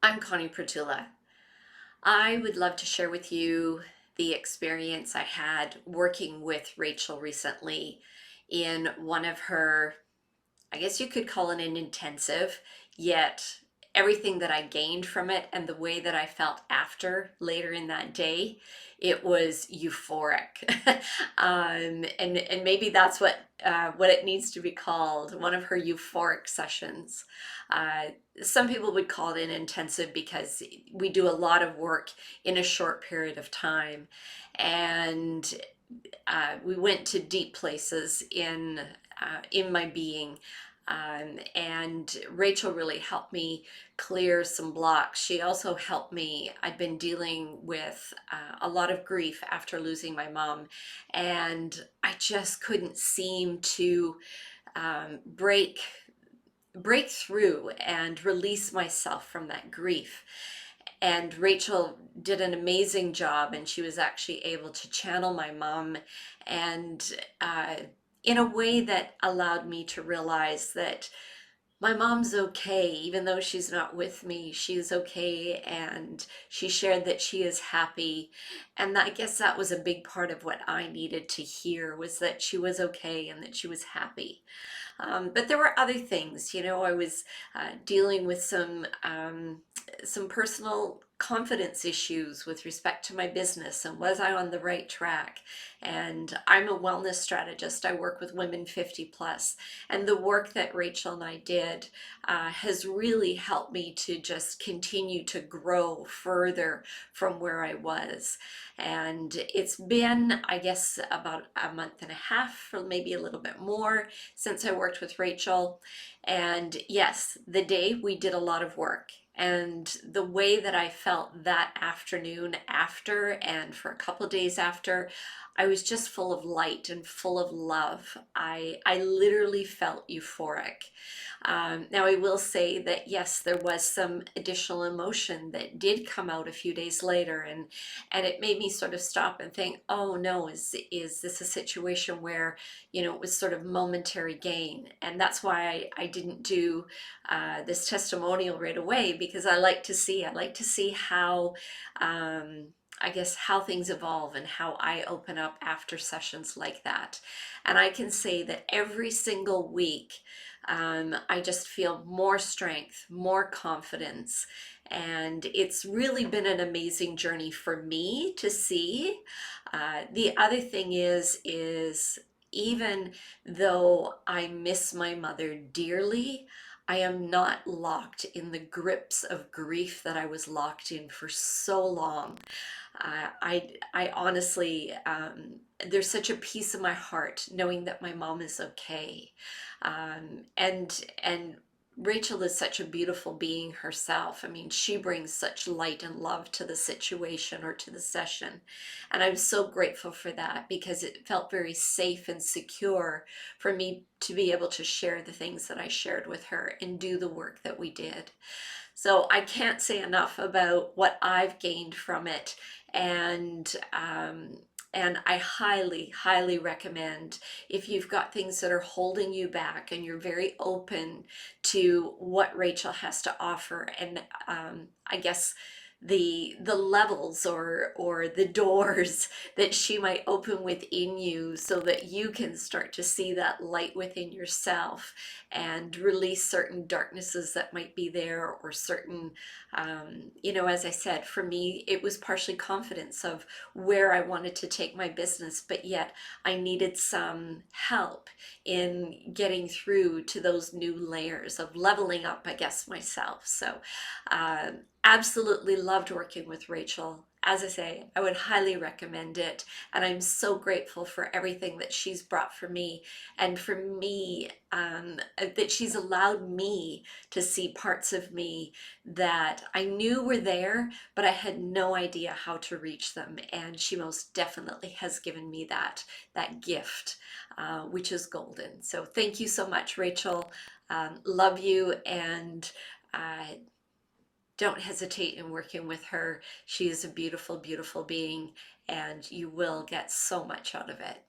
I'm Connie Pretula. I would love to share with you the experience I had working with Rachel recently in one of her, I guess you could call it an intensive, yet everything that I gained from it and the way that I felt after later in that day, it was euphoric. And maybe that's what it needs to be called, one of her euphoric sessions. Uh, some people would call it an intensive because we do a lot of work in a short period of time. And we went to deep places in my being. And Rachel really helped me clear some blocks. She also helped me. I'd been dealing with a lot of grief after losing my mom, and I just couldn't seem to break through and release myself from that grief. And Rachel did an amazing job, and she was actually able to channel my mom and in a way that allowed me to realize that my mom's okay, even though she's not with me, she is okay. And she shared that she is happy. And I guess that was a big part of what I needed to hear, was that she was okay and that she was happy. But there were other things, I was dealing with some personal confidence issues with respect to my business and was I on the right track. And I'm a wellness strategist. I work with women 50 plus, and the work that Rachel and I did has really helped me to just continue to grow further from where I was. And it's been, I guess, about a month and a half, or maybe a little bit more, since I worked with Rachel. And yes, the day we did a lot of work. And the way that I felt that afternoon after, and for a couple of days after, I was just full of light and full of love. I literally felt euphoric. Now, I will say that yes, there was some additional emotion that did come out a few days later, and it made me sort of stop and think, oh no, is this a situation where, it was sort of momentary gain? And that's why I didn't do this testimonial right away, because I like to see how, I guess, how things evolve and how I open up after sessions like that. And I can say that every single week, I just feel more strength, more confidence. And it's really been an amazing journey for me to see. The other thing is even though I miss my mother dearly, I am not locked in the grips of grief that I was locked in for so long. I honestly, there's such a peace in my heart knowing that my mom is okay. And Rachel is such a beautiful being herself. I mean, she brings such light and love to the situation or to the session. And I'm so grateful for that, because it felt very safe and secure for me to be able to share the things that I shared with her and do the work that we did. So I can't say enough about what I've gained from it. And I highly, highly recommend, if you've got things that are holding you back and you're very open to what Rachel has to offer, and I guess the levels or the doors that she might open within you, so that you can start to see that light within yourself and release certain darknesses that might be there, or certain, as I said, for me, it was partially confidence of where I wanted to take my business, but yet I needed some help in getting through to those new layers of leveling up, I guess, myself. So, absolutely loved working with Rachel. As I say, I would highly recommend it. And I'm so grateful for everything that she's brought for me, and for me, that she's allowed me to see parts of me that I knew were there, but I had no idea how to reach them. And she most definitely has given me that gift, which is golden. So thank you so much, Rachel. Love you, and uh, don't hesitate in working with her. She is a beautiful, beautiful being, and you will get so much out of it.